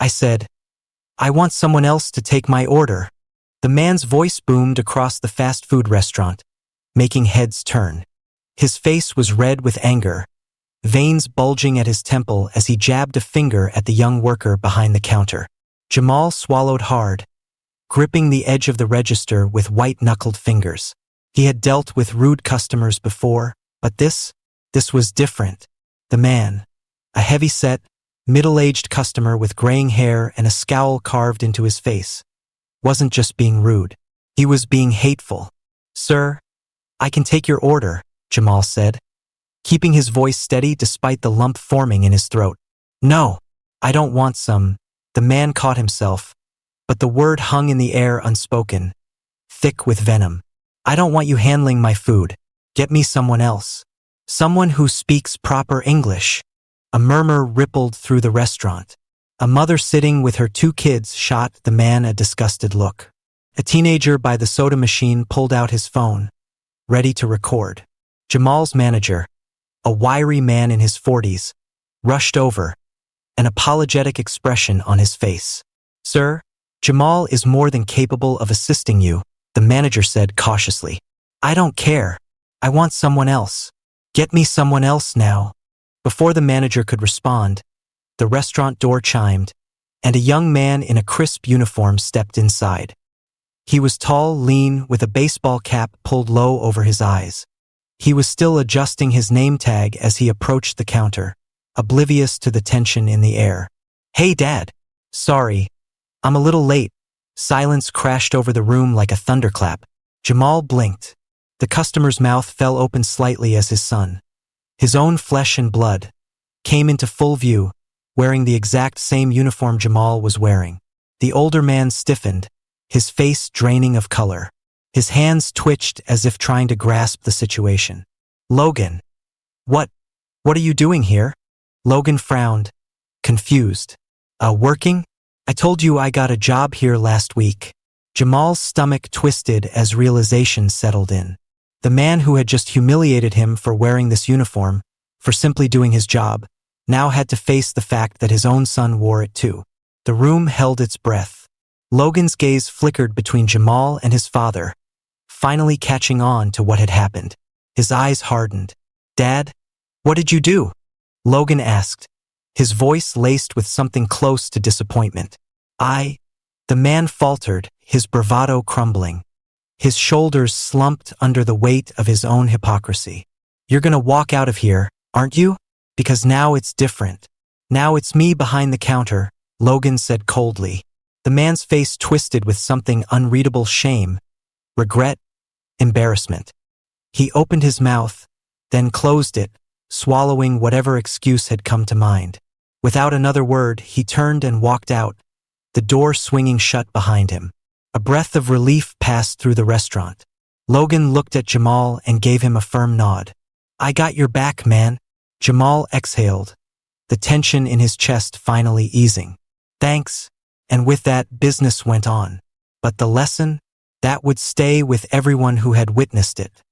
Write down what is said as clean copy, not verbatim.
said, "I want someone else to take my order." The man's voice boomed across the fast food restaurant, making heads turn. His face was red with anger, veins bulging at his temple as he jabbed a finger at the young worker behind the counter. Jamal swallowed hard, gripping the edge of the register with white-knuckled fingers. He had dealt with rude customers before, but this was different. The man, a heavy-set, middle-aged customer with graying hair and a scowl carved into his face, wasn't just being rude. He was being hateful. "Sir, I can take your order," Jamal said, keeping his voice steady despite the lump forming in his throat. "No, I don't want some." The man caught himself, but the word hung in the air unspoken, thick with venom. "I don't want you handling my food. Get me someone else. Someone who speaks proper English." A murmur rippled through the restaurant. A mother sitting with her 2 kids shot the man a disgusted look. A teenager by the soda machine pulled out his phone, ready to record. Jamal's manager, a wiry man in his 40s, rushed over, an apologetic expression on his face. "Sir, Jamal is more than capable of assisting you," the manager said cautiously. "I don't care. I want someone else. Get me someone else now." Before the manager could respond, the restaurant door chimed, and a young man in a crisp uniform stepped inside. He was tall, lean, with a baseball cap pulled low over his eyes. He was still adjusting his name tag as he approached the counter, oblivious to the tension in the air. "Hey, Dad. Sorry, I'm a little late." Silence crashed over the room like a thunderclap. Jamal blinked. The customer's mouth fell open slightly as his son, his own flesh and blood, came into full view, wearing the exact same uniform Jamal was wearing. The older man stiffened, his face draining of color. His hands twitched as if trying to grasp the situation. "Logan, what are you doing here?" Logan frowned, confused. Working? I told you I got a job here last week." Jamal's stomach twisted as realization settled in. The man who had just humiliated him for wearing this uniform, for simply doing his job, now had to face the fact that his own son wore it too. The room held its breath. Logan's gaze flickered between Jamal and his father, finally catching on to what had happened. His eyes hardened. "Dad, what did you do?" Logan asked, his voice laced with something close to disappointment. The man faltered, his bravado crumbling. His shoulders slumped under the weight of his own hypocrisy. "You're gonna walk out of here, aren't you? Because now it's different. Now it's me behind the counter," Logan said coldly. The man's face twisted with something unreadable: shame, regret, embarrassment. He opened his mouth, then closed it, swallowing whatever excuse had come to mind. Without another word, he turned and walked out, the door swinging shut behind him. A breath of relief passed through the restaurant. Logan looked at Jamal and gave him a firm nod. "I got your back, man." Jamal exhaled, the tension in his chest finally easing. "Thanks." And with that, business went on. But the lesson? That would stay with everyone who had witnessed it.